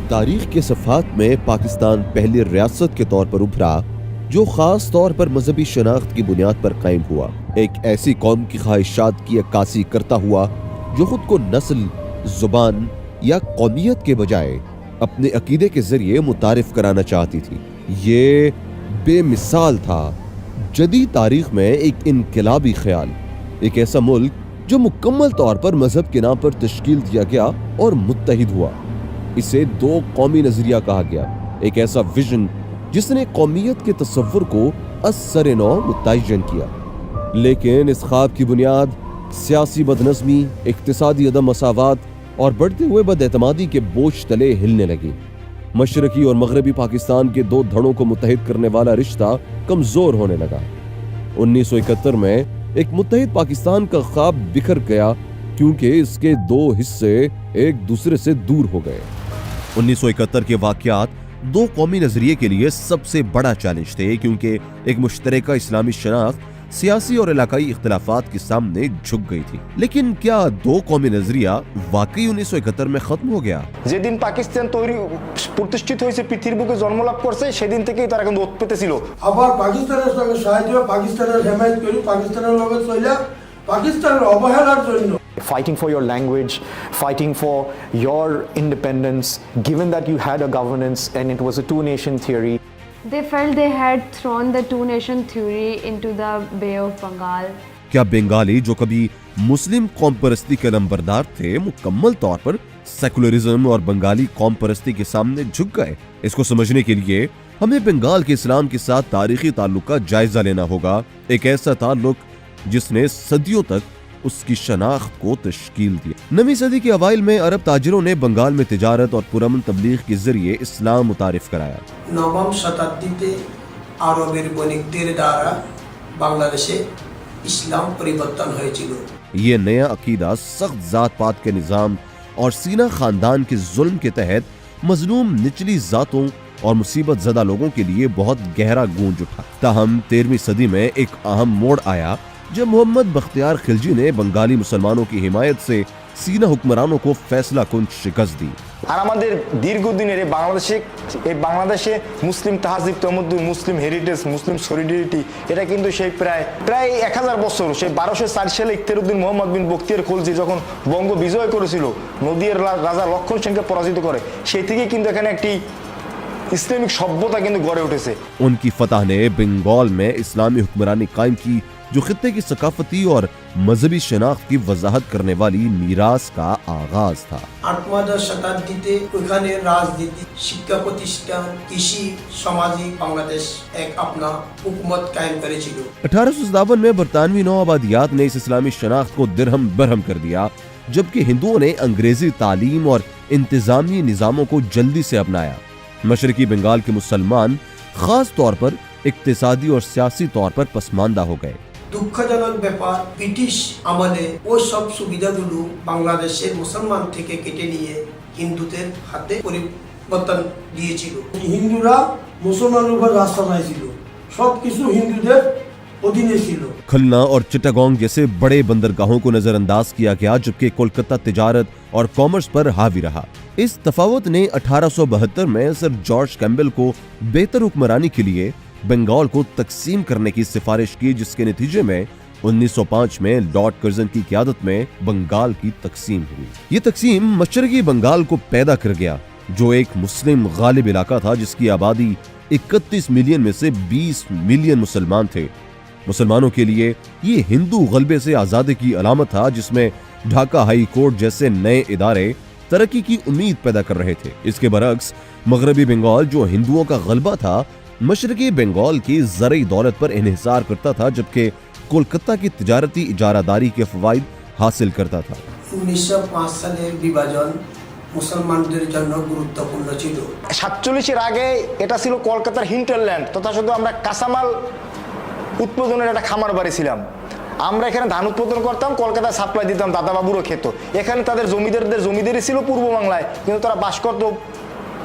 تاریخ کے صفحات میں پاکستان پہلی ریاست کے طور پر ابھرا جو خاص طور پر مذہبی شناخت کی بنیاد پر قائم ہوا، ایک ایسی قوم کی خواہشات کی عکاسی کرتا ہوا جو خود کو نسل، زبان یا قومیت کے بجائے اپنے عقیدے کے ذریعے متعارف کرانا چاہتی تھی۔ یہ بے مثال تھا، جدید تاریخ میں ایک انقلابی خیال، ایک ایسا ملک جو مکمل طور پر مذہب کے نام پر تشکیل دیا گیا اور متحد ہوا۔ اسے دو قومی نظریہ کہا گیا، ایک ایسا ویژن جس نے قومیت کے تصور کو از سر نو متعین کیا، لیکن اس خواب کی بنیاد سیاسی بدنظمی، اقتصادی عدم مساوات اور بڑھتے ہوئے بد اعتمادی کے بوجھ تلے ہلنے لگی۔ مشرقی اور مغربی پاکستان کے دو دھڑوں کو متحد کرنے والا رشتہ کمزور ہونے لگا۔ 1971 میں ایک متحد پاکستان کا خواب بکھر گیا کیونکہ اس کے دو حصے ایک دوسرے سے دور ہو گئے۔ 1971 کے واقعات دو قومی نظریے کے لیے سب سے بڑا چیلنج تھے کیونکہ ایک مشترکہ اسلامی شناخت سیاسی اور علاقائی اختلافات کے سامنے جھک گئی تھی۔ لیکن کیا دو قومی نظریہ واقعی 1971 میں ختم হয়ে গেল? যেদিন পাকিস্তান প্রতিষ্ঠিত হয়েছে, পৃথিবীর বুকে জন্ম লাভ করছে, সেদিন থেকেই তারা কিন্তু ওত পেতেছিল। আবার পাকিস্তানের সঙ্গে সাহায্য, পাকিস্তানের হেমায়েত করি, পাকিস্তানের লগে চলে পাকিস্তানের অবহেলার জন্য Fighting for your language, fighting for your independence, given that you had a governance and it was a two-nation theory. They felt they had thrown the two-nation theory into the Bay of Bengal. کیا بنگالی جو کبھی مسلم قوم پرستی کے نمبردار تھے مکمل طور پر secularism اور بنگالی قوم پرستی کے سامنے جھک گئے؟ اس کو سمجھنے کے لیے ہمیں بنگال کے اسلام کے ساتھ تاریخی تعلق کا جائزہ لینا ہوگا، ایک ایسا تعلق جس نے صدیوں تک اس کی شناخت کو تشکیل دی۔ نویں صدی کے اوائل میں عرب تاجروں نے بنگال میں تجارت اور پرامن تبلیغ کے ذریعے اسلام متعارف کرایا۔ নবম শতাব্দীতে আরবের বণিকদের দ্বারা বাংলাদেশে ইসলাম পরিবর্তন হয়েছিল। یہ نیا عقیدہ سخت ذات پات کے نظام اور سینہ خاندان کے ظلم کے تحت مظلوم نچلی ذاتوں اور مصیبت زدہ لوگوں کے لیے بہت گہرا گونج اٹھا۔ تاہم 13ویں صدی میں ایک اہم موڑ آیا جب محمد بختیار خلجی نے بنگالی مسلمانوں کی حمایت سے سینہ حکمرانوں کو فیصلہ کن شکست دی۔ আর আমাদের দীর্ঘদিনের এই বাংলাদেশে মুসলিম তাহজিব তমদ্দুন, মুসলিম হেরিটেজ, মুসলিম সলিডারিটি, এটা কিন্তু সেই প্রায় 1000 বছর, সেই 1204 সালে ইখতিয়ারউদ্দিন মোহাম্মদ বিন বখতিয়ার খলজি যখন বঙ্গ বিজয় করেছিল, নদিয়ার রাজা লক্ষণ সেনকে পরাজিত করে, সেই থেকে কিন্তু এখানে একটি ইসলামিক সভ্যতা কিন্তু গড়ে উঠেছে। ان کی فتح نے بنگال میں اسلامی حکمرانی قائم کی جو خطے کی ثقافتی اور مذہبی شناخت کی وضاحت کرنے والی میراث کا آغاز تھا۔ 8 শতাব্দীতে ওখানে রাজনীতি, শিক্ষা প্রতিষ্ঠান, কৃষি, সামাজিক বাংলাদেশ এক আপনা হুকুমত কায়েম করেছিল۔ 1857 میں برطانوی نو آبادیات نے اس اسلامی شناخت کو درہم برہم کر دیا جبکہ ہندوؤں نے انگریزی تعلیم اور انتظامی نظاموں کو جلدی سے اپنایا۔ مشرقی بنگال کے مسلمان خاص طور پر اقتصادی اور سیاسی طور پر پسماندہ ہو گئے۔ দুঃখজনক ব্যাপার, ব্রিটিশ আমলে ওই সব সুবিধাগুলো বাংলাদেশের মুসলমান থেকে কেটে নিয়ে হিন্দুদের হাতে পরিবর্তন দিয়েছিল। হিন্দুরা মুসলমানের উপর রাজ চালাইছিল, সবকিছু হিন্দুদের অধীনে ছিল۔ کھلنا اور چٹاگونگ جیسے بڑے بندرگاہوں کو نظر انداز کیا گیا جبکہ کولکتہ تجارت اور کامرس پر حاوی رہا۔ اس تفاوت نے 1872 میں سر جارج کیمبل کو بہتر حکمرانی کے لیے بنگال کو تقسیم کرنے کی سفارش کی جس کے نتیجے میں 1905 میں لارڈ کرزن کی قیادت میں بنگال کی تقسیم ہوئی۔ یہ تقسیم مشرقی بنگال کو پیدا کر گیا جو ایک مسلم غالب علاقہ تھا جس کی آبادی 31 ملین میں سے 20 ملین مسلمان تھے۔ مسلمانوں کے لیے یہ ہندو غلبے سے آزادی کی علامت تھا جس میں ڈھاکہ ہائی کورٹ جیسے نئے ادارے ترقی کی امید پیدا کر رہے تھے۔ اس کے برعکس مغربی بنگال جو ہندوؤں کا غلبہ تھا مشرقی بنگال کی زرعی دولت پر انحصار کرتا تھا جبکہ کولکتہ کی تجارتی اجارہ داری کے فوائد حاصل کرتا تھا۔ 1905 সালের বিভাজন মুসলমানদের জন্য গুরুত্বপূর্ণ ছিল। 47 এর আগে এটা ছিল কলকাতার হিন্টারল্যান্ড, তথা শুধু আমরা কাঁচামাল উৎপাদনের একটা খামার বাড়ি ছিলাম। আমরা এখানে ধান উৎপাদন করতাম, কলকাতায় সাপ্লাই দিতাম, দাদাবাবুরও খেত। এখানে তাদের জমিদারদের জমিদারি ছিল পূর্ব বাংলায়, কিন্তু তারা বাস করত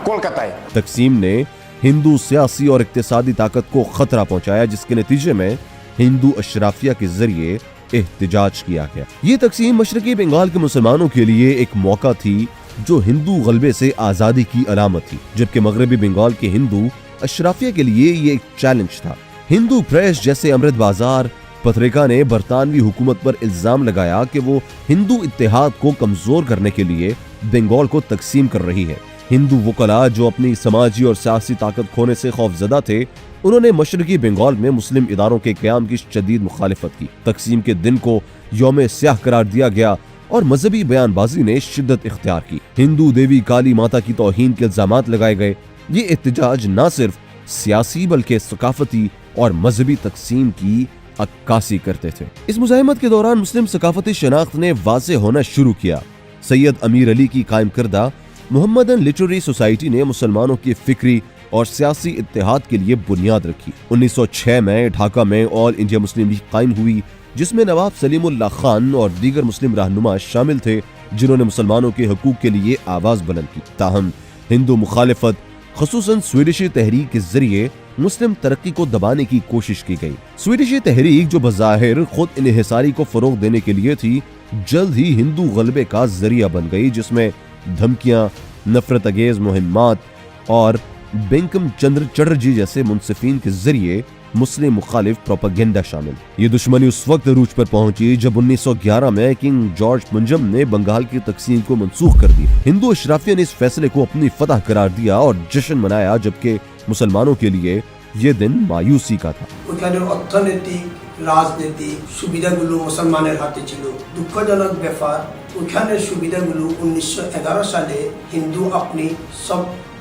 কলকাতায়। تقسیم نے ہندو سیاسی اور اقتصادی طاقت کو خطرہ پہنچایا جس کے نتیجے میں ہندو اشرافیہ کے ذریعے احتجاج کیا گیا۔ یہ تقسیم مشرقی بنگال کے مسلمانوں کے لیے ایک موقع تھی जो हिंदू गलबे से आजादी की अलामत थी, जबकि मगरबी बंगाल के हिंदू अशराफिया के लिए ये एक चैलेंज था। हिंदू प्रेस जैसे अमृत बाजार पत्रिका ने बरतानवी हुकूमत पर इल्जाम लगाया कि वो हिंदू इत्तेहाद को कमजोर करने के लिए बंगाल को तकसीम कर रही है। हिंदू वकला जो अपनी समाजी और सियासी ताकत खोने से खौफजदा थे, उन्होंने मशरकी बंगाल में मुस्लिम इदारों के क़याम की शदीद मुखालिफत की। तकसीम के दिन को यौम स्याह करार दिया गया और मजहबी बयानबाजी ने शिद्दत इख्तियार की। हिंदू देवी काली माता की तौहीन के इल्जामात लगाए गए। ये एहतजाज न सिर्फ सियासी बल्कि सकाफती और मजहबी तकसीम की अक्कासी करते थे। इस मुजाहिमत के दौरान मुस्लिम सकाफती शनाख्त ने वाज़ेह होना शुरू किया। सैयद अमीर अली की कायम करदा मोहम्मदन लिटरेरी सोसाइटी ने मुसलमानों की फिक्री और सियासी इत्तेहाद के लिए बुनियाद रखी। 1906 में ढाका में ऑल इंडिया मुस्लिम लीग कायम हुई, जिसमें नवाब सलीमुल्लाह खान और दीगर मुस्लिम रहनुमा शामिल थे, जिन्होंने मुसलमानों के हकूक के लिए आवाज बुलंद की। ताहम हिंदू मुखालिफत खुसूसन स्वीडिशी तहरीक के जरिए मुस्लिम तरक्की को दबाने की कोशिश की गई। स्वीडिशी तहरीक जो बज़ाहिर खुद इन्हिसारी को फरोग देने के लिए थी, जल्द ही हिंदू गलबे का जरिया बन गई, जिसमें धमकियां, नफरत अंगेज मुहिम्मात और बंकिम चंद्र चटर्जी जैसे मुंसिफिन के जरिए मुस्लिम मुखालिफ प्रोपेगेंडा शामिल। ये दुश्मनी उस वक्त अरूज पर पहुंची जब 1911 में किंग जॉर्ज पंजम ने बंगाल की तकसीम को मनसूख कर दिया। हिंदू अशराफिया ने इस फैसले को अपनी फतह करार दिया और जश्न मनाया, जबकि मुसलमानों के लिए ये दिन मायूसी का था। অর্থনৈতিক রাজনৈতিক সুবিধাগুলো মুসলমানের হাতে ছিল। দুঃখজনক ব্যাপার, ওখানে সুবিধাগুলো 1911 সালে হিন্দু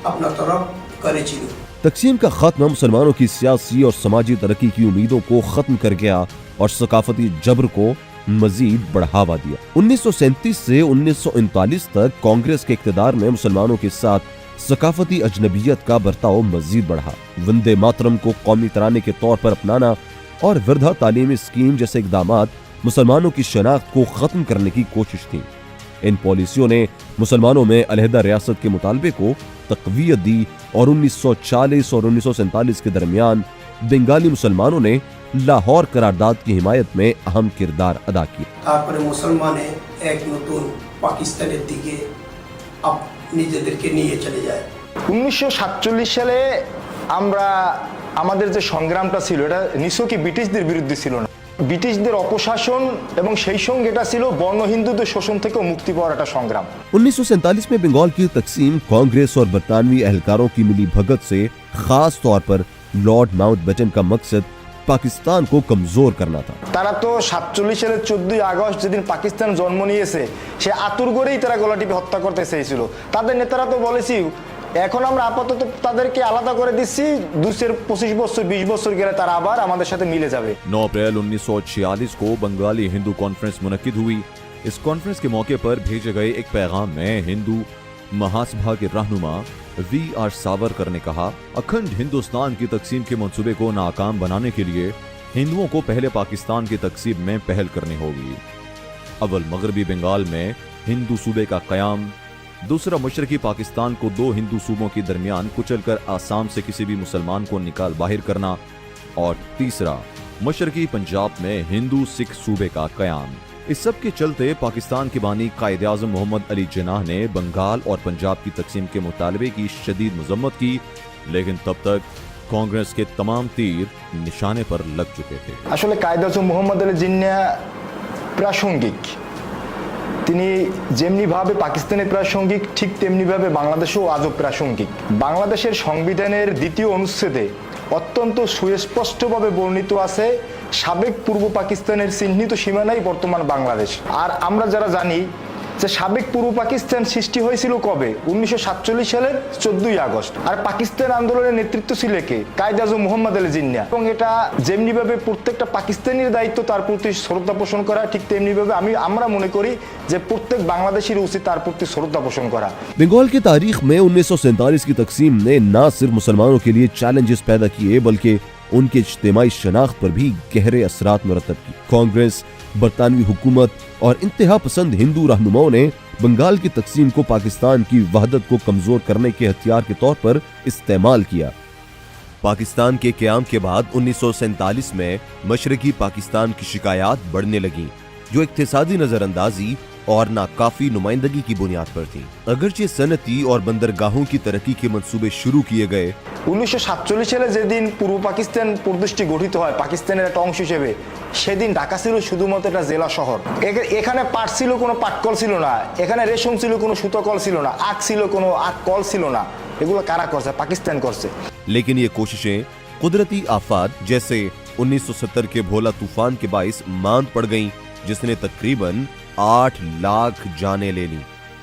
अपना तरफ করেছিল। तकसीम का खत्म मुसलमानों की सियासी और समाजी तरक्की की उम्मीदों को खत्म कर गया और सकाफती जबर को मजीद बढ़ावा दिया। 1937 से 1939 तक कांग्रेस के इक्तदार में मुसलमानों के साथ सकाफती अजनबियत का बर्ताव मजीद बढ़ा। वंदे मातरम को कौमी तराने के तौर पर अपनाना और वृद्धा तालीमी स्कीम जैसे इकदामात मुसलमानों की शनाख्त को खत्म करने की कोशिश थी। इन पॉलिसियों ने मुसलमानों में अलहदा रियासत के मुतालबे को तकवीयत दी और 1940 और 1947 के दरमियान बंगाली मुसलमानों ने लाहौर करारदाद की हिमायत में अहम किरदार अदा किया। मुसलमाने एक नतून पाकिस्तानेर दिके নিজেদেরকে নিয়ে চলে যায়। 1947 সালে আমরা আমাদের যে সংগ্রামটা ছিল, এটা নিছকই ব্রিটিশদের বিরুদ্ধে ছিল না। ব্রিটিশদের অপশাসন এবং সেই সঙ্গে এটা ছিল বর্ণ হিন্দুদের শোষণ থেকে মুক্তি পাওয়ার একটা সংগ্রাম। 1947 में बंगाल की तकसीम कांग्रेस और बरतानवी एहलकारों की मिली भगत से खास तौर पर लॉर्ड माउंटबेटन का मकसद पाकिस्तान को कमजोर करना था। তারা তো 47 সালের 14 আগস্ট যেদিন পাকিস্তান জন্ম নিয়েছে, সে আতুর করেই তারা গলা টিপে হত্যা করতে চেয়েছিল। তাদের নেতারা তো বলেছি, এখন আমরা আপাতত তাদেরকে আলাদা করে দিচ্ছি, 25 বছর 20 বছর গেলে তারা আবার আমাদের সাথে মিলে যাবে। 9 अप्रैल 1946 को बंगाली हिंदू कॉन्फ्रेंस मुनक्किद हुई। इस कॉन्फ्रेंस के मौके पर भेजे गए एक पैगाम में हिंदू महासभा के रहनुमा V.R. सावरकर ने कहा, अखंड हिंदुस्तान की तकसीम के मंसूबे को नाकाम बनाने के लिए हिंदुओं को पहले पाकिस्तान की तकसीम में पहल करनी होगी। अव्वल मगरबी बंगाल में हिंदू सूबे का कयाम, दूसरा मशरकी पाकिस्तान को 2 हिंदू सूबों के दरमियान कुचलकर आसाम से किसी भी मुसलमान को निकाल बाहर करना, और तीसरा मशरकी पंजाब में हिंदू सिख सूबे का कयाम। इस सब के चलते पाकिस्तान के बानी कायदे आज़म मोहम्मद अली जिन्नाह ने बंगाल और पंजाब की तकसीम के मुतालबे की शदीद मजम्मत की, लेकिन तब तक कांग्रेस के तमाम तीर निशाने पर लग चुके थे। আসলে কায়েদ আজম মোহাম্মদ আলী জিন্নাহ প্রাসঙ্গিক। তিনি যেমনিভাবে পাকিস্তানের প্রাসঙ্গিক, ঠিক তেমনিভাবে বাংলাদেশেও আজও প্রাসঙ্গিক। বাংলাদেশের সংবিধানের 2য় অনুচ্ছেদে অত্যন্ত সুস্পষ্টভাবে বর্ণিত আছে, সাবেক পূর্ব পাকিস্তানের চিহ্নিত সীমানাই বর্তমান বাংলাদেশ। আর আমরা যারা জানি যে সাবেক পূর্ব পাকিস্তান সৃষ্টি হয়েছিল কবে, 1947 সালের 14 আগস্ট। আর পাকিস্তান আন্দোলনের নেতৃত্ব ছিল কে? কায়েদ আজম মোহাম্মদ আলী জিন্নাহ। এবং এটা যেমনিভাবে প্রত্যেকটা পাকিস্তানির দায়িত্ব তার প্রতি শ্রদ্ধা পোষণ করা, ঠিক তেমনিভাবে আমরা মনে করি যে প্রত্যেক বাংলাদেশির উচিত তার প্রতি শ্রদ্ধা পোষণ করা। बंगाल की तारीख में 1947 की तकसीम ने न सिर्फ मुसलमानों के लिए चैलेंजेस पैदा किए, बल्कि उनके इज्तिमाई शनाख्त पर भी गहरे असरात मुरतब की। कांग्रेस, बरतानवी हुकूमत और इंतहा पसंद हिंदू रहनुमाओं ने बंगाल की तकसीम को पाकिस्तान की वहदत को कमजोर करने के हथियार के तौर पर इस्तेमाल किया। पाकिस्तान के क़याम के बाद 1947 में मशरकी पाकिस्तान की शिकायत बढ़ने लगी, जो इक्तिसादी नजरअंदाजी और नाकाफी नुमाइंदगी की बुनियाद पर थी। अगरचे सनती और बंदरगाहों की तरक्की के मंसूबे शुरू किए गए। 1947 সালে যেদিন পূর্ব পাকিস্তান প্রদেশটি গঠিত হয় পাকিস্তানের একটা অংশ হিসেবে, সেদিন ঢাকা ছিল শুধুমাত্র একটা জেলা শহর। এখানে পাট ছিল কোনো পাটকল ছিল না, এখানে রেশম ছিল কোনো সুতোকল ছিল না, আখ ছিল কোনো আখ কল ছিল না। এগুলো কারা করছে? পাকিস্তান করছে। लेकिन ये कोशिशें कुदरती आफात जैसे 1970 के भोला तूफान के बाइस मांद पड़ गईं, जिसने तकरीबन 8 लाख जानें ले ली।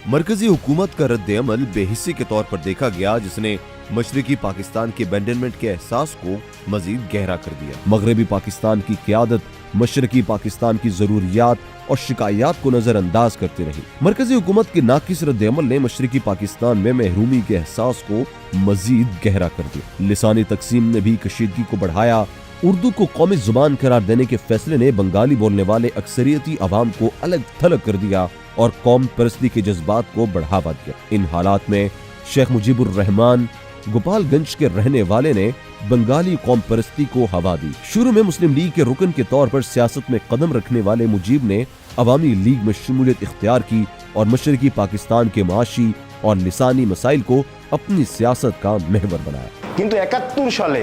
मरकजी हुकूमत का रद्द अमल बेहिस्सी के तौर पर देखा गया, जिसने मशरकी पाकिस्तान के अबैंडनमेंट के एहसास को मजीद गहरा कर दिया। मगरबी पाकिस्तान की क़यादत मशरकी पाकिस्तान की जरूरियात और शिकायत को नजरअंदाज करती रही। मरकजी हुकूमत के नाकिस रद्द अमल ने मशरकी पाकिस्तान में महरूमी के एहसास को मजीद गहरा कर दिया। लिसानी तकसीम ने भी कशीदगी को बढ़ाया। उर्दू को कौमी जुबान करार देने के फैसले ने बंगाली बोलने वाले अक्सरियती अवाम को अलग थलग कर दिया और कौम परस्ती के जज्बात को बढ़ावा दिया। इन हालात में शेख मुजीबुर रहमान गोपालगंज के रहने वाले ने बंगाली कौम परस्ती को हवा दी। शुरू में मुस्लिम लीग के रुकन के तौर पर सियासत में कदम रखने वाले मुजीब ने अवामी लीग में शमूलियत इख्तियार की और मशरकी पाकिस्तान के माशी और लिसानी मसाइल को अपनी सियासत का महवर बनाया। কিন্তু 71 সালে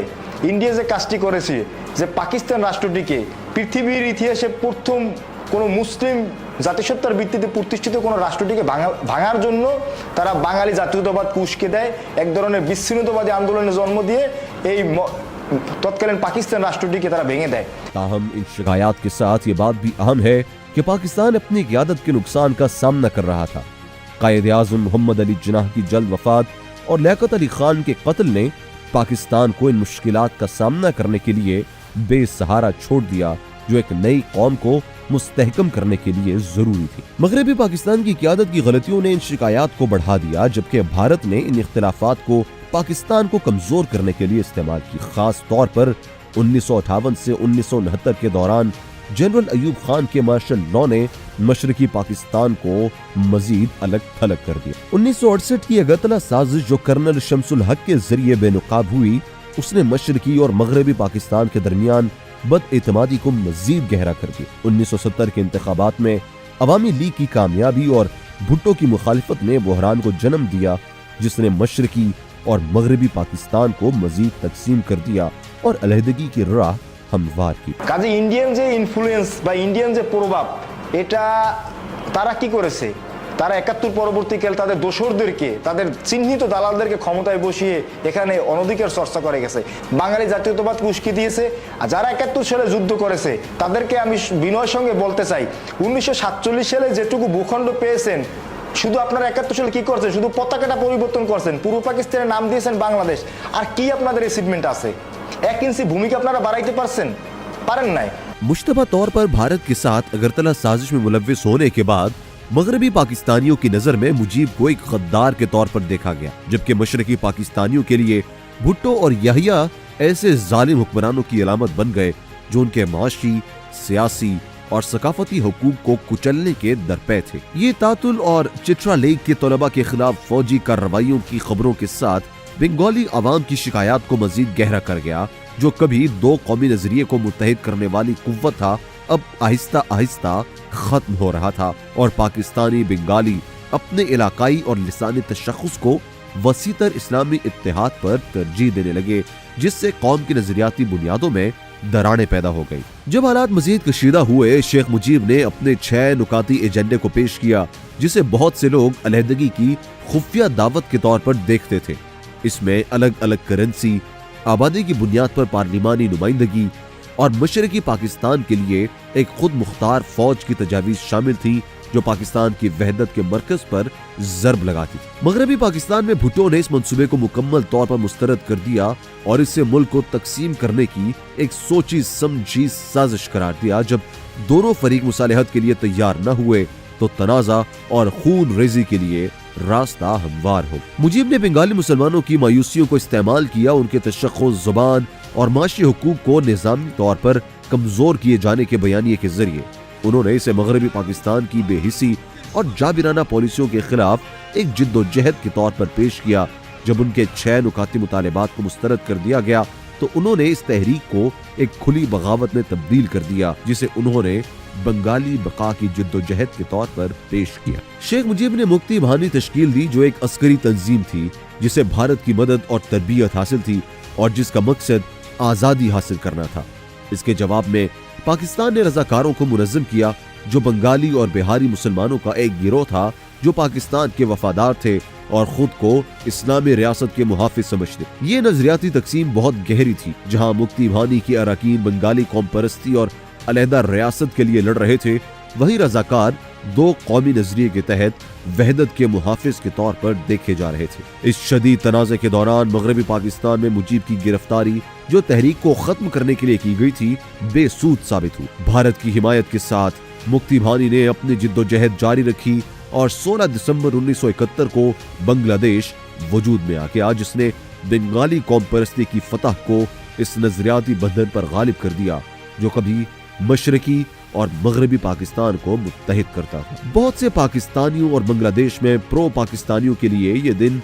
ইন্ডিয়া যে কাজটি করেছে, যে পাকিস্তান রাষ্ট্রটিকে পৃথিবীর ইতিহাসে প্রথম কোনো মুসলিম জাতিসত্তার ভিত্তিতে প্রতিষ্ঠিত কোনো রাষ্ট্রটিকে ভাঙার জন্য তারা বাঙালি জাতীয়তাবাদকে উস্কে দেয়, এক ধরনের বিচ্ছিন্নতাবাদী আন্দোলনের জন্ম দিয়ে এই তৎকালীন পাকিস্তান রাষ্ট্রটিকে তারা ভেঙে দেয়। ताहम इन शिकायत के साथ ये बात भी अहम है कि पाकिस्तान अपनी क़यादत के नुकसान का सामना कर रहा था। कायद आज़म मोहम्मद अली जिन्नाह की जल्द वफात और लियाकत अली खान के कत्ल ने पाकिस्तान को इन मुश्किलात का सामना करने के लिए बेसहारा छोड़ दिया, जो एक नई कौम को मुस्तहकम करने के लिए जरूरी थी। मगरबी पाकिस्तान की क़यादत की गलतियों ने इन शिकायत को बढ़ा दिया, जबकि भारत ने इन इख्तिलाफात को पाकिस्तान को कमजोर करने के लिए इस्तेमाल की। खास तौर पर 1958 से 1969 के दौरान जनरल अयूब खान के मार्शल लॉ ने मशरकी पाकिस्तान को मजीद अलग थलग कर दिया। 1968 की अगरतला साजिश जो कर्नल शमसुल हक के जरिए बेनकाब हुई, उसने मशरकी और मगरबी पाकिस्तान के दरमियान बदएतमादी को मजीद गहरा कर दिया। 1970 के इंतखाबात में अवामी लीग की कामयाबी और भुट्टो की मुखालिफत ने बहरान को जन्म दिया, जिसने मशरकी और मगरबी पाकिस्तान को मजीद तकसीम कर दिया और अलहदगी की राह हमवार की। কাজে ইন্ডিয়ান যে ইনফ্লুয়েন্স বা ইন্ডিয়ান যে প্রভাব, এটা তারা কি করেছে? তারা 71 পরবর্তীকালে তাদের দোসরদেরকে, তাদের চিহ্নিত দালালদেরকে ক্ষমতায় বসিয়ে এখানে অনধিকার চর্চা করে গেছে, বাঙালি জাতীয়তাবাদকে উস্কে দিয়েছে। আর যারা 71 সালে যুদ্ধ করেছে তাদেরকে আমি বিনয়ের সঙ্গে বলতে চাই, 1947 সালে যেটুকু ভূখণ্ড পেয়েছেন, শুধু আপনারা 71 সালে কি করছেন? শুধু পতাকাটা পরিবর্তন করছেন, পূর্ব পাকিস্তানের নাম দিয়েছেন বাংলাদেশ। আর কি আপনাদের অ্যাচিভমেন্ট আছে? 1 इंची भूमिका আপনারা বাড়াইতে পারছেন? পারেন নাই। मुश्तबा तौर पर भारत के साथ अगरतला साजिश में मुलव्विस होने के बाद मगरबी पाकिस्तानियों की नजर में मुजीब को एक गद्दार के तौर पर देखा गया, जबकि मशरकी पाकिस्तानियों के लिए भुट्टो और याहिया ऐसे जालिम हुक्मरानों की अलामत बन गए जो उनके माशी, सियासी और सकाफती हुकूक को कुचलने के दरपे थे। ये तातुल और चित्रा लेक के तलबा के खिलाफ फौजी कार्रवाइयों की खबरों के साथ बंगाली अवाम की शिकायत को मजीद गहरा कर गया। जो कभी दो कौमी नजरिए को मुत्तहिद करने वाली कुव्वत था, अब आहिस्ता आहिस्ता खत्म हो रहा था और पाकिस्तानी बंगाली अपने इलाकाई और लिसानी तशख़्ख़ुस को वसीतर इस्लामी इत्तेहाद पर तरजीह देने लगे, जिससे कौम की नजरियाती बुनियादों में दरारें पैदा हो गई। जब हालात मजीद कशीदा हुए, शेख मुजीब ने अपने 6 नुकाती एजेंडे को पेश किया, जिसे बहुत से लोग अलहदगी की खुफिया दावत के तौर पर देखते थे। इसमें अलग अलग करेंसी, आबादी की बुनियाद पर पार्लिमानी नुमाइंदगी और मशरकी पाकिस्तान के लिए एक खुद मुख्तार फौज की तजावीज शामिल थी, जो पाकिस्तान की वहदत के मरकज पर जरब लगाती थी। मगरबी पाकिस्तान में भुट्टो ने इस मंसूबे को मुकम्मल तौर पर मुस्तरद कर दिया और इससे मुल्क को तकसीम करने की एक सोची समझी साजिश करार दिया। जब दोनों फरीक मुसालहत के लिए तैयार न हुए तो तनाज़ा और खून रेजी के लिए रास्ता हमवार हो। मुजीब ने बंगाली मुसलमानों की मायूसियों को इस्तेमाल किया, उनके तशख़्ख़ुस, ज़ुबान और माशी हुकूक को निज़ामी तौर पर कमजोर किए जाने के बयानिए के जरिए उन्होंने इसे मगरबी पाकिस्तान की बेहिसी और जाबिराना पॉलिसियों के खिलाफ एक जिद्दोजहद के तौर पर पेश किया। जब उनके 6 नुकाती मुतालिबात को मुस्तरद कर दिया गया तो उन्होंने इस तहरीक को एक खुली बगावत में तब्दील कर दिया, जिसे उन्होंने बंगाली बका की जिद्दोजहद के तौर पर पेश किया। शेख मुजीब ने मुक्ति बाहिनी तश्कील दी जो एक अस्करी तंजीम थी जिसे भारत की मदद और तरबियत हासिल थी और जिसका मकसद आज़ादी हासिल करना था। इसके जवाब में पाकिस्तान ने रजाकारों को मुनज़्ज़म किया जो बंगाली और बिहारी मुसलमानों का एक गिरोह था जो पाकिस्तान के वफादार थे और खुद को इस्लामी रियासत के मुहाफिज समझते। ये नजरियाती तकसीम बहुत गहरी थी। जहां मुक्ति बाहिनी के अरकान बंगाली कौम परस्ती और अलहदा रियासत के लिए लड़ रहे थे, वहीं रजाकार दो कौमी नजरिए के तहत वहदत के मुहाफिज के तौर पर देखे जा रहे थे। इस शदीद तनाज़े के दौरान मगरबी पाकिस्तान में मुजीब की गिरफ्तारी जो तहरीक को खत्म करने के लिए की गई थी, बेसूद साबित हुई। भारत की हिमायत के साथ मुक्ति बाहिनी ने अपनी जिद्दोजहद जारी रखी और 16 दिसंबर 1971 को बांग्लादेश वजूद में आ गया, जिसने बंगाली कौम परस्ती की फतह को इस नजरियाती बंधन पर गालिब कर दिया जो कभी मशरकी और मगरबी पाकिस्तान को मुत्तहिद करता था। बहुत से पाकिस्तानियों और बांग्लादेश में प्रो पाकिस्तानियों के लिए ये दिन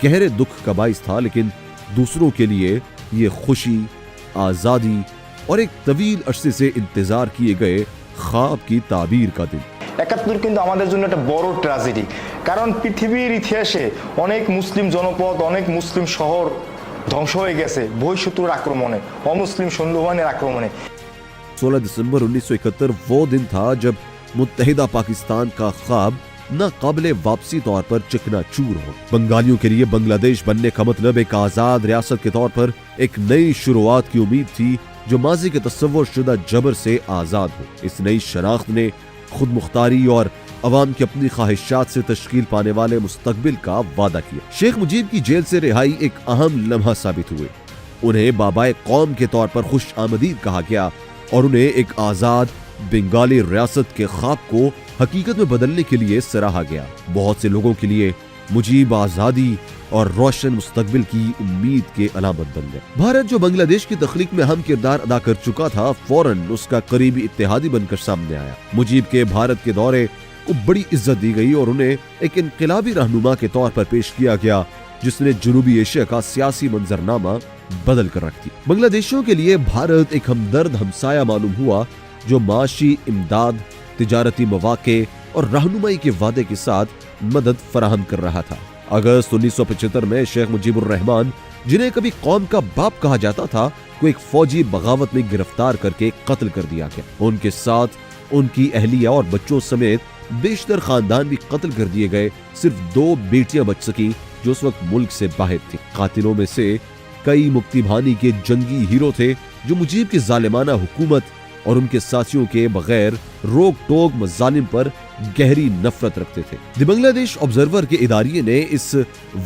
गहरे दुख का बाइस था, लेकिन दूसरों के लिए ये खुशी, आजादी और एक तवील अरसे से इंतजार किए गए ख्वाब की ताबीर का दिन। 71 কিন্তু আমাদের জন্য একটা বড় ট্র্যাজেডি, কারণ পৃথিবীর ইতিহাসে অনেক মুসলিম জনপদ, অনেক মুসলিম শহর ধ্বংস হয়ে গেছে বহিঃশত্রুর আক্রমণে, অমুসলিম সৈন্যবাহিনীর আক্রমণে। 16 दिसंबर 1971 वो दिन था जब मुत्तहिदा पाकिस्तान का ख्वाब नाकाबिले वापसी तौर पर चकनाचूर हो। बंगालियों के लिए बांग्लादेश बनने का मतलब एक आजाद रियासत के तौर पर एक नई शुरुआत की उम्मीद थी जो माजी के तस्वुर शुदा जबर से आजाद हो। इस नई शनाख्त ने खुद मुख्तारी और अवाम की अपनी ख्वाहिशात से तश्कील पाने वाले मुस्तकबिल का वादा किया। शेख मुजीब की जेल से रिहाई एक अहम लम्हा साबित हुए। उन्हें बाबाए कौम के तौर पर खुश आमदीद कहा गया और उन्हें एक आजाद बंगाली रियासत के ख्वाब को हकीकत में बदलने के लिए सराहा गया। बहुत से लोगों के लिए मुजीब आजादी और रोशन मुस्तकबिल की उम्मीद के अलामत बन गए। भारत जो बांग्लादेश की तख्लीक में अहम किरदार अदा कर चुका था, फौरन उसका करीबी इत्तेहादी बनकर सामने आया। मुजीब के भारत के दौरे को बड़ी इज्जत दी गई और उन्हें एक इनकलाबी रहनुमा के तौर पर पेश किया गया जिसने जनूबी एशिया का सियासी मंजरनामा बदल कर रख दी। बांग्लादेशियों के लिए भारत एक हमदर्द हमसाया मालूम हुआ जो माशी इमदाद, तिजारती मौके और रहनुमाई के वादे के साथ मदद फराहम कर रहा था। अगस्त 1975 में शेख मुजीबुर रहमान, जिन्हें कभी कौम का बाप कहा जाता था, को एक फौजी बगावत में गिरफ्तार करके कत्ल कर दिया गया। उनके साथ उनकी अहलिया और बच्चों समेत बेशतर खानदान भी कत्ल कर दिए गए। सिर्फ 2 बेटियां बच सकी जो उस वक्त मुल्क से बाहर थी। कातिलों में से कई मुक्ति बाहिनी के जंगी हीरो थे जो मुजीब की जालिमाना हुकूमत और उनके साथियों के बगैर रोक टोक मजालिम पर गहरी नफरत रखते थे। द बांग्लादेश ऑब्जर्वर के इदारिये ने इस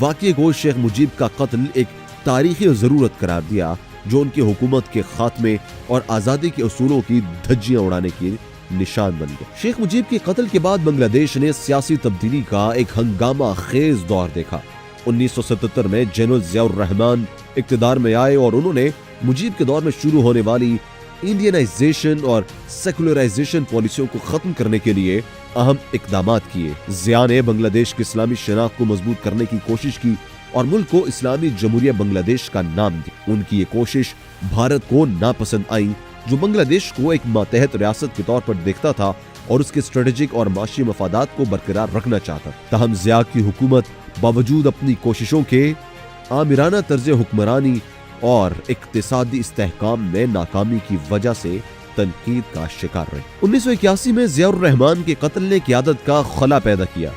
वाक़ये को शेख मुजीब का कत्ल एक तारीखी जरूरत करार दिया जो उनकी हुकूमत के खात्मे और आज़ादी के उसूलों की धज्जियां उड़ाने की निशान बन गए। शेख मुजीब के कत्ल के बाद बांग्लादेश ने सियासी तब्दीली का एक हंगामा खेज दौर देखा। 1977 में जनरल ज़ियाउर रहमान इक़्तिदार में आए और उन्होंने मुजीब के दौर में शुरू होने वाली इंडियनाइजेशन और सेकुलराइजेशन पॉलिसियों को खत्म करने के लिए अहम इक़दामात किए। ज़िया ने बांग्लादेश की इस्लामी शनाख्त को मजबूत करने की कोशिश की और मुल्क को इस्लामी जमहूरिया बांग्लादेश का नाम दिया। उनकी ये कोशिश भारत को नापसंद आई जो बांग्लादेश को एक मातहत रियासत के तौर पर देखता था और उसके स्ट्रेटेजिक और माशी मफादात को बरकरार रखना चाहता। तहम ज़िया की हुकूमत बावजूद अपनी कोशिशों के आमिराना तर्ज हुक्मरानी और इक्तिसादी इस्तेहकाम में नाकामी की वजह से तनकीद का शिकार रही। 1981 में ज़ियाउर रहमान के कत्ल ने क़यादत का खला पैदा किया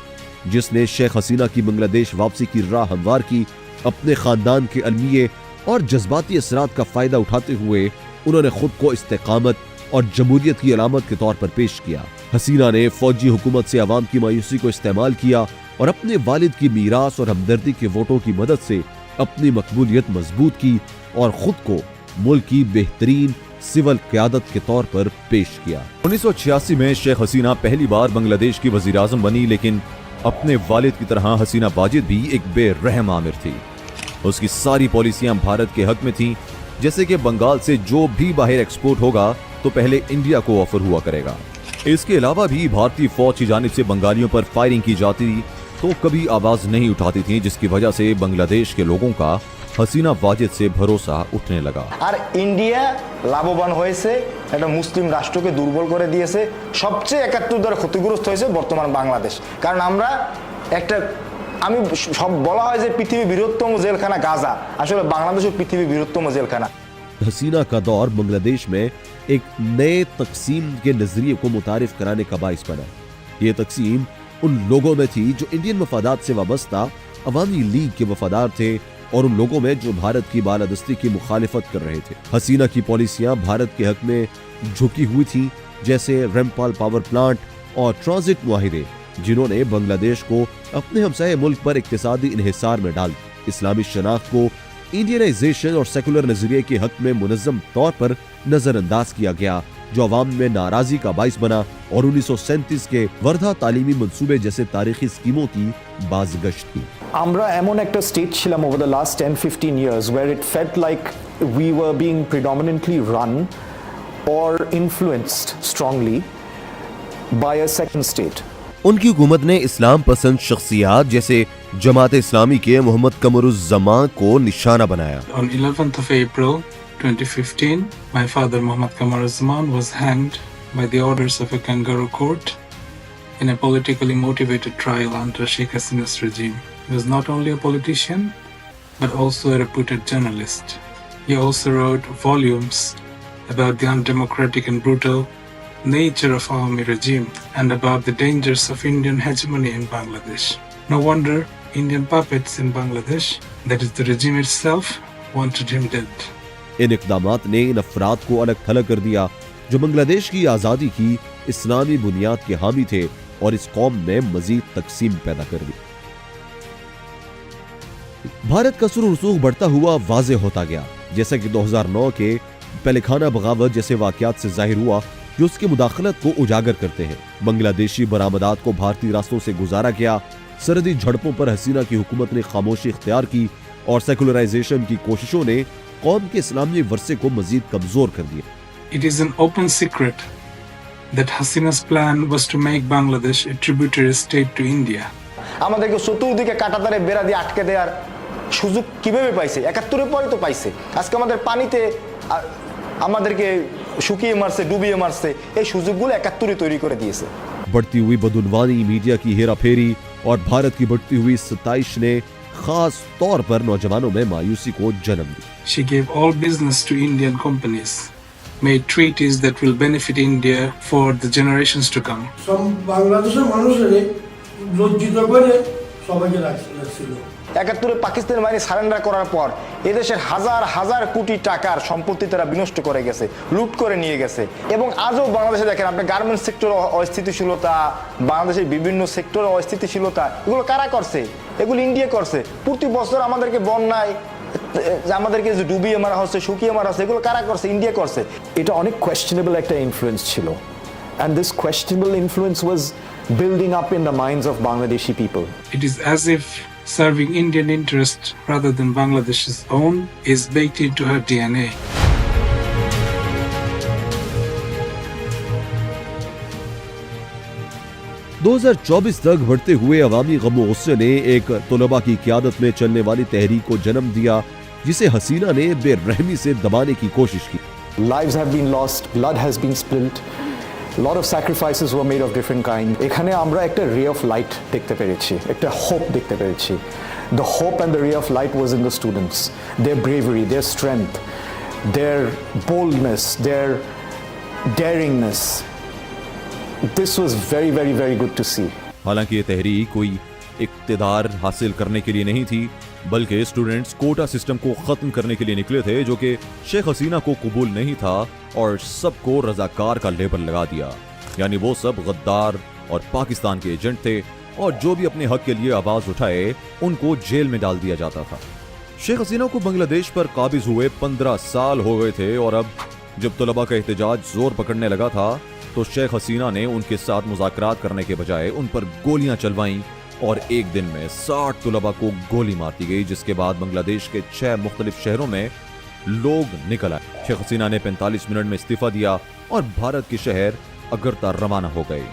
जिसने शेख हसीना की बांग्लादेश वापसी की राह हमवार की। अपने खानदान के अलमिये और जज्बाती असरात का फायदा उठाते हुए उन्होंने खुद को इस्तेकामत और जमहूरियत की अलामत के तौर पर पेश किया। हसीना ने फौजी हुकूमत से अवाम की मायूसी को इस्तेमाल किया और अपने वालिद की मीरास और हमदर्दी के वोटों की मदद से अपनी मकबूलियत मजबूत की और खुद को मुल्क की बेहतरीन सिविल क़यादत के तौर पर पेश किया। 1986 में शेख हसीना पहली बार बांग्लादेश की वज़ीर आज़म बनी, लेकिन अपने वालिद की तरह हसीना वाजिद भी एक बेरहम आमिर थी। उसकी सारी पॉलिसियां भारत के हक में थीं, जैसे कि बंगाल से जो भी बाहर एक्सपोर्ट होगा तो पहले इंडिया को ऑफर हुआ करेगा। इसके अलावा भी भारतीय फौज की जानिब से बंगालियों पर फायरिंग की जाती तो कभी आवाज नहीं उठाती थीं, जिसकी वजह से बांग्लादेश के लोगों का हसीना वाजिद से भरोसा उठने लगा। আর ইন্ডিয়া লাভবান হয়েছে, একটা মুসলিম রাষ্ট্রকে দুর্বল করে দিয়েছে। সবচেয়ে 71 দ্বারা ক্ষতিগ্রস্ত হয়েছে বর্তমান বাংলাদেশ। কারণ আমরা একটা আমি সব বলা হয় যে পৃথিবীর বৃহত্তম জেলখানা গাজা, আসলে বাংলাদেশও পৃথিবীর বৃহত্তম জেলখানা। हसीना का दौर बांग्लादेश में एक नए तकसीम के नजरिए को मुतारिफ कराने का बाइस बना। ये तकसीम उन लोगों में थी जो इंडियन मफादात से वाबस्ता अवामी लीग के वफादार थे और उन लोगों में जो भारत की बालादस्ती की मुखालिफत कर रहे थे। हसीना की पॉलिसियां भारत के हक में झुकी हुई थी, जैसे रेमपाल पावर प्लांट और ट्रांजिट मुआहिदे, जिन्होंने बांग्लादेश को अपने हमसाये मुल्क पर इक्तिसादी इन्हिसार में डाल इस्लामी शनाख्त को इंडियनाइजेशन और सेकुलर नजरिए के हक में मुनज़्ज़म तौर पर नजरअंदाज किया गया, जो अवाम में नाराजगी का बाइस बना और 1937 के वर्धा तालीमी मंसूबे जैसे तारीखी स्कीमों की बाज़गश्त की। আমরা এমন একটা স্টেট ছিলাম over the last 10-15 years where it felt like we were being predominantly run or influenced strongly by a second state. उनकी हुकूमत ने इस्लाम पसंद शख्सियात जैसे जमात इस्लामी के मोहम्मद कमरुज़्ज़मान को निशाना बनाया। On 11th of April 2015, my father Muhammad Kamaruzzman was hanged by the orders of a kangaroo court in a politically motivated trial under Sheikh Hasina's regime. He was not only a politician, but also a reputed journalist. He also wrote volumes about the undemocratic and brutal nature of Awami regime and about the dangers of Indian hegemony in Bangladesh. No wonder Indian puppets in Bangladesh, that is the regime itself, wanted him dead. इन इक़दामात ने इन अफराद को अलग थलग कर दिया जो बांग्लादेश की आज़ादी की इस्लामी बुनियाद के हामी थे और इस कौम में मजीद तकसीम पैदा कर दी। भारत का सुर रसूख बढ़ता हुआ वाज़े होता गया, जैसा कि 2009 के पेलेखाना बगावत जैसे वाक़यात से जाहिर हुआ, जो उसकी मुदाखलत को उजागर करते हैं। बांग्लादेशी बरामदात को भारतीय रास्तों से गुजारा गया, सरहदी झड़पों पर हसीना की हुकूमत ने खामोशी इख्तियार की और सेकुलराइजेशन की कोशिशों ने कौम के इस्लामी वर्से को मजीद कमजोर कर दिया। It is an open secret that Hasina's plan was to make Bangladesh a tributary state to India. আমাদেরকে চতুর্দিকে কাঁটাতারে বেড়া দিয়ে আটকে দেওয়ার সুযোগ কিভাবে পাইছে? 71 পরে তো পাইছে। আজকে আমাদের পানিতে আমাদেরকে শুকিয়ে মারছে, ডুবিয়ে মারছে, এই সুযোগগুলো 71 তৈরি করে দিয়েছে। बढ़ती हुई बदउनवानी, मीडिया की हेराफेरी और भारत की बढ़ती हुई सताइश ने खास तौर पर नौजवानों में मायूसी को जन्म दी। She gave all business to Indian companies, made treaties that will benefit India for the generations to come. সব বাংলাদেশের মানুষের লজ্জিত করে সবাইকে রাখছিল। 71 পাকিস্তানের বাহিনী সারেন্ডার করার পর এদেশের হাজার হাজার কোটি টাকার সম্পত্তি তারা বিনষ্ট করে গেছে, লুট করে নিয়ে গেছে। এবং আজও বাংলাদেশে দেখেন আপনি গার্মেন্টস সেক্টরে অস্থিতিশীলতা, বাংলাদেশের বিভিন্ন সেক্টরে অস্থিতিশীলতা, এগুলো কারা করছে? এগুলো ইন্ডিয়া করছে। প্রতি বছর আমাদেরকে বন্যায় আমাদেরকে যে ডুবিয়ে মারা হচ্ছে, শুকিয়ে মারা হচ্ছে, এগুলো কারা করছে? ইন্ডিয়া করছে। এটা অনেক questionable একটা ইনফ্লুয়েন্স ছিল, and this questionable influence was building up in the minds of Bangladeshi people. It is as if serving Indian interest rather than Bangladesh's own is baked into her DNA. दो 2024 तक बढ़ते हुए अवामी गम गुस्से ने एक तलबा की क़यादत में चलने वाली तहरीक को जन्म दिया, जिसे हसीना ने बेरहमी से दबाने की कोशिश की। Lives have been lost, blood has been spilled, a lot of sacrifices were made of different kind. এখানে আমরা একটা ray of light দেখতে পেরেছি, একটা hope দেখতে পেরেছি। The hope and the ray of light was in the students, their bravery, their strength, their boldness, their daringness. This was very, very, very good to see. हालांकि ये तहरीक कोई इक्तिदार हासिल करने के लिए नहीं थी, बल्कि स्टूडेंट्स कोटा सिस्टम को खत्म करने के लिए निकले थे, जो कि शेख हसीना को कबूल नहीं था और सबको रजाकार का लेबल लगा दिया। यानी वो सब गद्दार और पाकिस्तान के एजेंट थे और जो भी अपने हक के लिए आवाज उठाए उनको जेल में डाल दिया जाता था। शेख हसीना को बांग्लादेश पर काबिज हुए 15 साल हो गए थे और अब जब तलबा का एहतजाज जोर पकड़ने लगा था तो शेख हसीना ने उनके साथ मुज़ाकरात करने के बजाय उन पर गोलियां चलवाईं और एक दिन में 60 तलबा को गोली मार दी गई, जिसके बाद बांग्लादेश के 6 मुख्तलिफ शहरों में लोग निकल आए। शेख हसीना ने 45 मिनट में इस्तीफा दिया और भारत के शहर अगरता रवाना हो गए।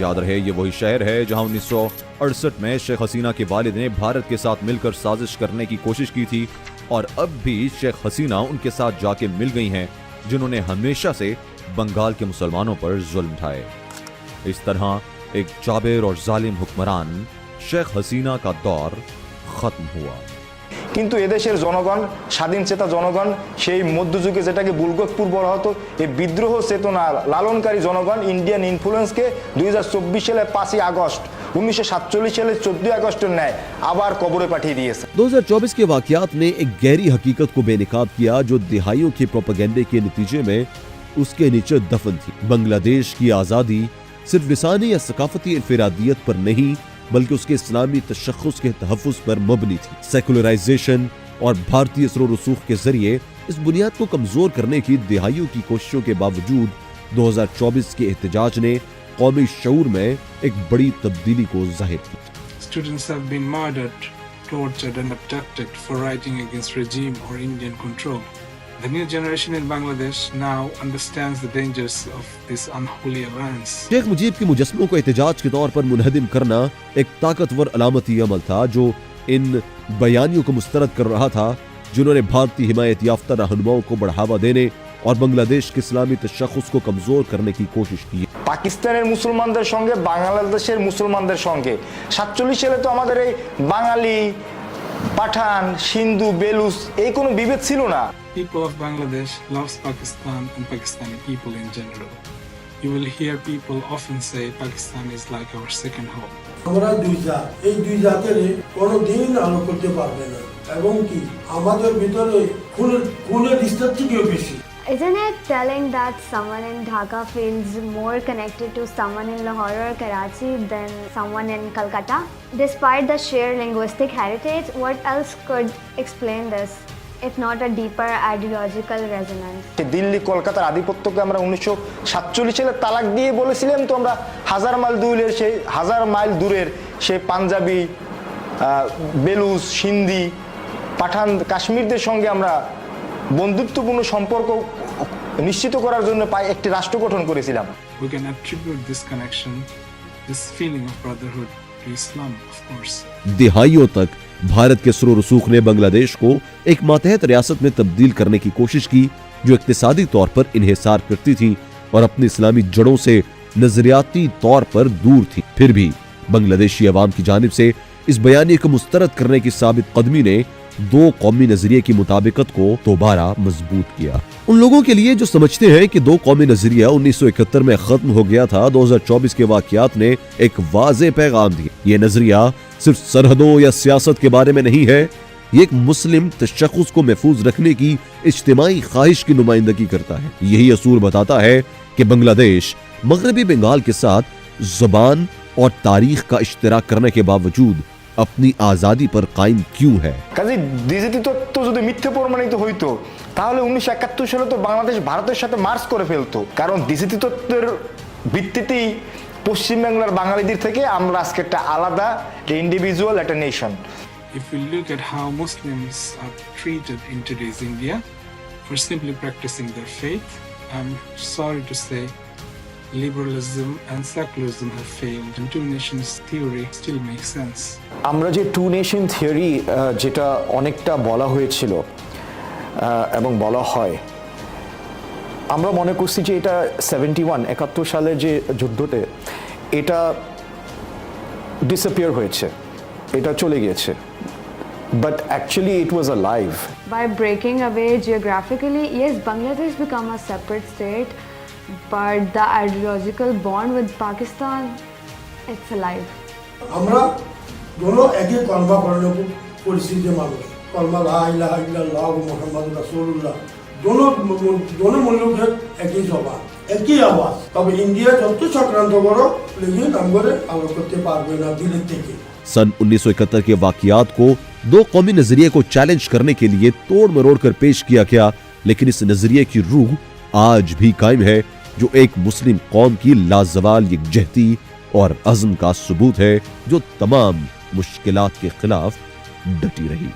याद रहे ये वही शहर है जहां 1968 में शेख हसीना के वालिद ने भारत के साथ मिलकर साजिश करने की कोशिश की थी और अब भी शेख हसीना उनके साथ जाके मिल गई हैं जिन्होंने हमेशा से बंगाल के मुसलमानों पर जुल्म ढाए। इस तरह एक जाबिर और जालिम हुक्मरान शेख हसीना का दौर खत्म हुआ। কিন্তু এদেশের জনগণ, স্বাধীন চেতা জনগণ, সেই মধ্যযুগে যেটাকে বুলগকপুর বলা হতো, এই বিদ্রোহ চেতনা লালনকারী জনগণ ইন্ডিয়ান ইনফ্লুয়েন্সকে 2024 সালে 5 আগস্ট 1947 সালে 14 আগস্টের ন্যায় আবার কবরে পাঠিয়ে দিয়েছে। 2024 के वाकयात ने एक गहरी हकीकत को बेनकाब किया जो दिहाइयों के प्रोपेगेंडे के नतीजे में उसके नीचे दफन थी। बांग्लादेश की आज़ादी सिर्फ लिसानी या सकाफती इनफरादियत पर नहीं बल्कि उसके इस्लामी तशख़्ख़ुस के तहफ़्फ़ुज़ पर मबनी थी। सेकुलराइजेशन और भारतीय असर रसूख के जरिए इस बुनियाद को कमज़ोर करने की दिहाइयों की कोशिशों के बावजूद 2024 के एहतजाज ने कौमी शऊर में एक बड़ी तब्दीली को ज़ाहिर किया। Students have been murdered, tortured and abducted for writing against regime or Indian control. The new generation in Bangladesh now understands the dangers of this unholy alliance. Sheikh Mujib के मुजस्मों को एहतजाज के तौर पर मुनहदिम करना एक ताकतवर अलामती अमल था जो इन बयानियों को मुस्तरद कर रहा था जिन्होंने भारतीय हिमायत याफ्ता रहनुमाओं को बढ़ावा देने और बांग्लादेश के इस्लामी तशख़्ख़ुस को कमजोर करने की कोशिश की। পাকিস্তানের মুসলমানদের সঙ্গে বাংলাদেশের মুসলমানদের সঙ্গে 47 সালে তো আমাদের এই বাঙালি, পাঠান, সিন্ধু, বেলুচ এই কোনো বিভেদ ছিল না। People of Bangladesh loves Pakistan and Pakistani people in general. You will hear people often say Pakistan is like our second home. আমরা দুই জাত, এই দুই জাতের কোনোদিন আলো করতে পারবে না এবং কি আমাদের ভিতরে খুনের রিস্তার থেকেও বেশি। Isn't it telling that someone in Dhaka feels more connected to someone in Lahore or Karachi than someone in Calcutta? Despite the shared linguistic heritage, what else could explain this, if not a deeper ideological resonance? Delhi কলকাতার আধিপত্যকে আমরা 1947 সালে তালাক দিয়ে বলেছিলাম তো আমরা হাজার mile দূরের সেই পাঞ্জাবি, বেলুচ, সিন্ধি, পাঠান, কাশ্মীরদের সঙ্গে আমরা বন্ধুত্বপূর্ণ সম্পর্ক নিশ্চিত করার জন্য একটি রাষ্ট্র গঠন করেছিলাম। We can attribute this connection, this feeling of brotherhood to Islam, of course. दिहाइयों तक भारत के असर रसूख ने बांग्लादेश को एक मातहत रियासत में तब्दील करने की कोशिश की जो इक्तिसादी तौर पर इन्हिसार करती थी और अपनी इस्लामी जड़ों से नजरियाती तौर पर दूर थी। फिर भी बांग्लादेशी अवाम की जानिब से इस बयानी को मुस्तरद करने की साबित कदमी ने दो कौमी नजरिए की मुताबिकत को दोबारा मजबूत किया। उन लोगों के लिए जो समझते हैं कि दो कौमी नजरिया 1971 में खत्म हो गया था, 2024 के वाकयात ने एक वाज़े पैगाम दिया। ये नजरिया सिर्फ सरहदों या सियासत के बारे में नहीं है, ये एक मुस्लिम तशख़्ख़ुस को महफूज रखने की इज्तिमाई ख्वाहिश की नुमाइंदगी करता है। यही असूल बताता है कि बांग्लादेश मगरबी बंगाल के साथ ज़बान और तारीख का इश्तिराक करने के बावजूद अपनी आजादी पर कायम क्यों है। কাজে ডিজিটি তত্ত্ব যদি মিথ্যে প্রমাণিত হইতো তাহলে 1971 সালে তো বাংলাদেশ ভারতের সাথে মার্চ করে ফেলতো, কারণ ডিজিটি তত্ত্বের ভিত্তিতেই পশ্চিমবাংলার বাঙালিদের থেকে আমরা আজকে একটা আলাদা, একটা ইন্ডিভিজুয়াল, একটা nation. If we look at how Muslims are treated in today's India for simply practicing their faith, I'm sorry to say liberalism and secularism have failed and two nations theory still makes sense. আমরা যে two nation theory যেটা অনেকটা বলা হয়েছিল এবং বলা হয়, আমরা মনে করছি যে এটা 71 সালের যে যুদ্ধতে এটা ডিসঅ্যাপিয়ার হয়েছে, এটা চলে গিয়েছে, but actually it was alive. By breaking away geographically, yes, Bangladesh become a separate state, but the ideological bond with Pakistan, it's alive. আমরা দোনো একই কলমা পড়ানো পরিস্থিতি মানুষ, কলমা লা ইলাহা ইল্লাল্লাহ মুহাম্মাদুর রাসূলুল্লাহ, দোনো মূল্যের একই জবান, একই আওয়াজ। তবে ইন্ডিয়া যত চক্রান্ত করো লেগে নাম করে আলো করতে পারবে না দিল্লি থেকে। सन 1971 के वाकयात को दो कौमी नजरिए को चैलेंज करने के लिए तोड़ मरोड़ कर पेश किया गया, लेकिन इस नजरिए की रूह आज भी कायम है जो एक मुस्लिम कौम की लाजवाल यकजहती और अज़्म का सबूत है जो तमाम मुश्किलात के खिलाफ डटी रही।